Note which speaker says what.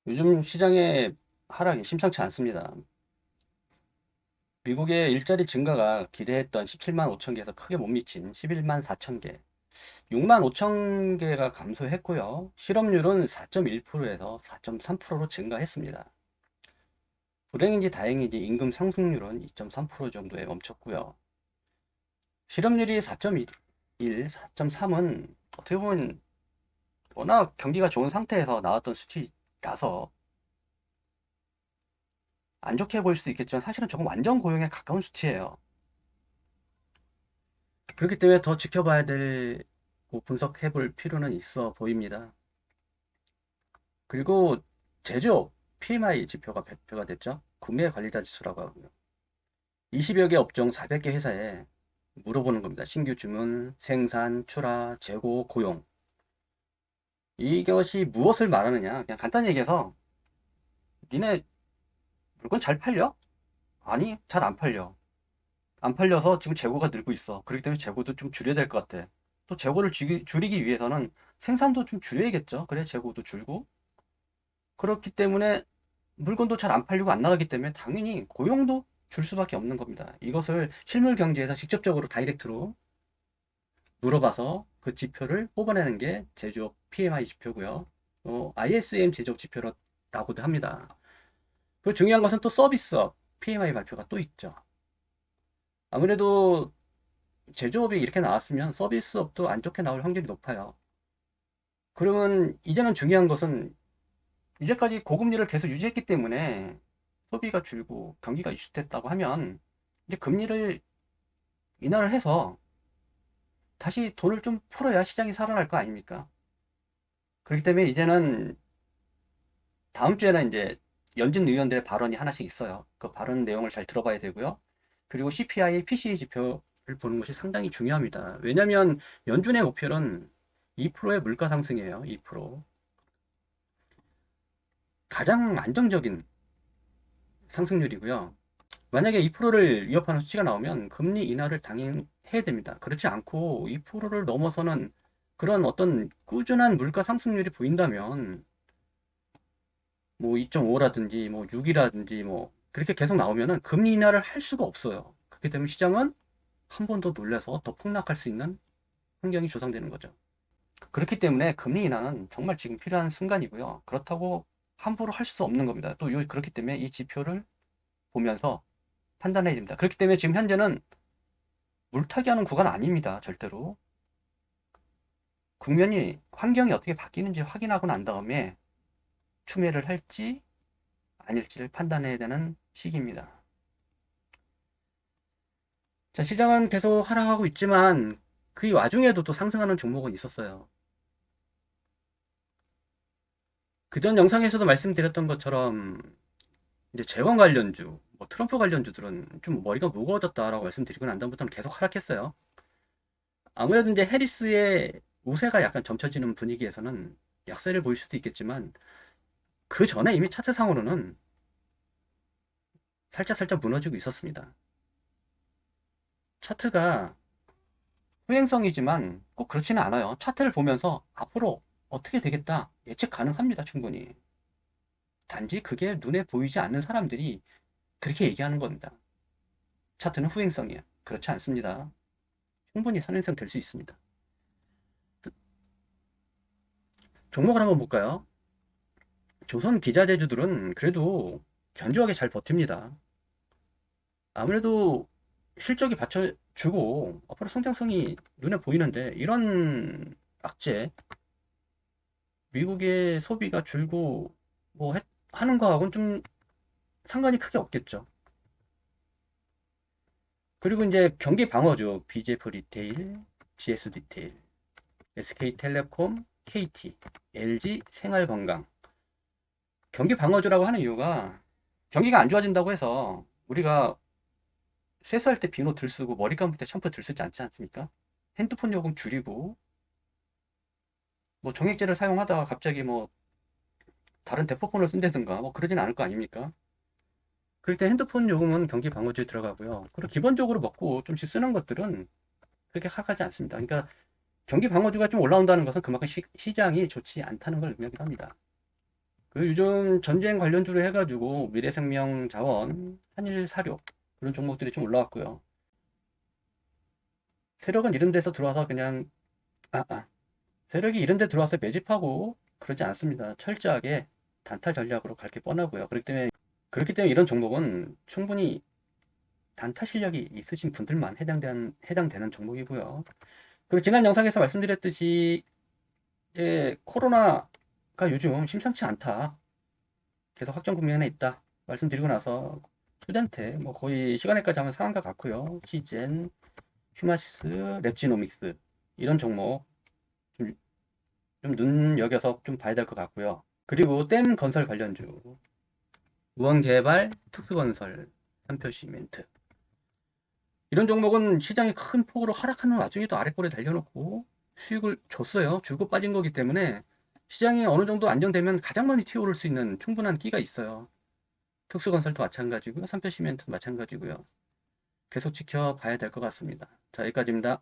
Speaker 1: 요즘 시장의 하락이 심상치 않습니다. 미국의 일자리 증가가 기대했던 17만 5천 개에서 크게 못 미친 11만 4천 개, 6만 5천 개가 감소했고요. 실업률은 4.1%에서 4.3%로 증가했습니다. 불행인지 다행인지 임금 상승률은 2.3% 정도에 멈췄고요. 실업률이 4.1, 4.3은 어떻게 보면 워낙 경기가 좋은 상태에서 나왔던 수치라서 안 좋게 보일 수도 있겠지만 사실은 조금 완전 고용에 가까운 수치예요. 그렇기 때문에 더 지켜봐야 되고 분석해 볼 필요는 있어 보입니다. 그리고 제조업 PMI 지표가 발표가 됐죠. 구매 관리자 지수라고 하고요. 20여 개 업종 400개 회사에 물어보는 겁니다. 신규 주문, 생산, 출하, 재고, 고용. 이것이 무엇을 말하느냐? 그냥 간단히 얘기해서 니네 물건 잘 팔려? 아니, 잘 안 팔려. 안 팔려서 지금 재고가 늘고 있어. 그렇기 때문에 재고도 좀 줄여야 될 것 같아. 또 재고를 줄이기 위해서는 생산도 좀 줄여야겠죠. 그래 재고도 줄고. 그렇기 때문에 물건도 잘 안 팔리고 안 나가기 때문에 당연히 고용도 줄 수밖에 없는 겁니다. 이것을 실물 경제에서 직접적으로 다이렉트로 물어봐서 그 지표를 뽑아내는 게 제조업 PMI 지표고요. ISM 제조업 지표라고도 합니다. 그리고 중요한 것은 또 서비스업 PMI 발표가 또 있죠. 아무래도 제조업이 이렇게 나왔으면 서비스업도 안 좋게 나올 확률이 높아요. 그러면 이제는 중요한 것은 이제까지 고금리를 계속 유지했기 때문에 소비가 줄고 경기가 위축됐다고 하면 이제 금리를 인하를 해서 다시 돈을 좀 풀어야 시장이 살아날 거 아닙니까? 그렇기 때문에 이제는 다음 주에는 이제 연준 의원들의 발언이 하나씩 있어요. 그 발언 내용을 잘 들어봐야 되고요. 그리고 CPI, PCE 지표를 보는 것이 상당히 중요합니다. 왜냐하면 연준의 목표는 2%의 물가 상승이에요. 2%. 가장 안정적인 상승률이고요. 만약에 2%를 위협하는 수치가 나오면 금리 인하를 당연해야 됩니다. 그렇지 않고 2%를 넘어서는 그런 어떤 꾸준한 물가 상승률이 보인다면 뭐 2.5라든지 뭐 6이라든지 뭐 그렇게 계속 나오면은 금리 인하를 할 수가 없어요. 그렇기 때문에 시장은 한 번 더 놀라서 더 폭락할 수 있는 환경이 조성되는 거죠. 그렇기 때문에 금리 인하는 정말 지금 필요한 순간이고요. 그렇다고 함부로 할 수 없는 겁니다. 또 그렇기 때문에 이 지표를 보면서 판단해야 됩니다. 그렇기 때문에 지금 현재는 물타기 하는 구간 아닙니다. 절대로. 국면이, 환경이 어떻게 바뀌는지 확인하고 난 다음에 추매를 할지 아닐지를 판단해야 되는 시기입니다. 자, 시장은 계속 하락하고 있지만 그 와중에도 또 상승하는 종목은 있었어요. 그전 영상에서도 말씀드렸던 것처럼 이제 재건 관련주, 뭐 트럼프 관련주들은 좀 머리가 무거워졌다라고 말씀드리고 난 다음부터는 계속 하락했어요. 아무래도 이제 해리스의 우세가 약간 점쳐지는 분위기에서는 약세를 보일 수도 있겠지만 그 전에 이미 차트상으로는 살짝 무너지고 있었습니다. 차트가 후행성이지만 꼭 그렇지는 않아요. 차트를 보면서 앞으로 어떻게 되겠다 예측 가능합니다. 충분히. 단지 그게 눈에 보이지 않는 사람들이 그렇게 얘기하는 겁니다. 차트는 후행성이에요. 그렇지 않습니다. 충분히 선행성 될 수 있습니다. 종목을 한번 볼까요? 조선 기자재주들은 그래도 견조하게 잘 버팁니다. 아무래도 실적이 받쳐주고 앞으로 성장성이 눈에 보이는데 이런 악재, 미국의 소비가 줄고 뭐 하는 거하고는 좀 상관이 크게 없겠죠. 그리고 이제 경기 방어죠. BJF 리테일, GS 리테일, SK텔레콤, KT, LG 생활건강. 경기 방어주라고 하는 이유가 경기가 안 좋아진다고 해서 우리가 세수할 때 비누 들 쓰고 머리 감을 때 샴푸 들 쓰지 않지 않습니까? 핸드폰 요금 줄이고 뭐 정액제를 사용하다가 갑자기 뭐 다른 대포폰을 쓴다든가 뭐 그러진 않을 거 아닙니까? 그럴 때 핸드폰 요금은 경기 방어주에 들어가고요. 그리고 기본적으로 먹고 좀씩 쓰는 것들은 그렇게 하하지 않습니다. 그러니까 경기 방어주가 좀 올라온다는 것은 그만큼 시장이 좋지 않다는 걸 의미하기도 합니다. 그 요즘 전쟁 관련주로 해가지고 미래생명자원, 한일사료 그런 종목들이 좀 올라왔고요. 세력은 이런 데서 들어와서 그냥 아, 아. 세력이 이런 데 들어와서 매집하고 그러지 않습니다. 철저하게 단타 전략으로 갈 게 뻔하고요. 그렇기 때문에 이런 종목은 충분히 단타 실력이 있으신 분들만 해당되는 종목이고요. 그리고 지난 영상에서 말씀드렸듯이 이제 코로나가 요즘 심상치 않다. 계속 확정 국면에 있다. 말씀드리고 나서 수덴테 뭐 거의 시간에까지 하면 상한가 같고요. 시젠, 휴마시스, 랩지노믹스 이런 종목 좀, 좀 눈여겨서 좀 봐야 될 것 같고요. 그리고 댐 건설 관련주, 우원개발, 특수건설, 삼표시멘트 이런 종목은 시장이 큰 폭으로 하락하는 와중에도 아래꼬리 달려놓고 수익을 줬어요. 주고 빠진 거기 때문에 시장이 어느 정도 안정되면 가장 많이 튀어오를 수 있는 충분한 끼가 있어요. 특수건설도 마찬가지고요. 삼표시멘트도 마찬가지고요. 계속 지켜봐야 될 것 같습니다. 자, 여기까지입니다.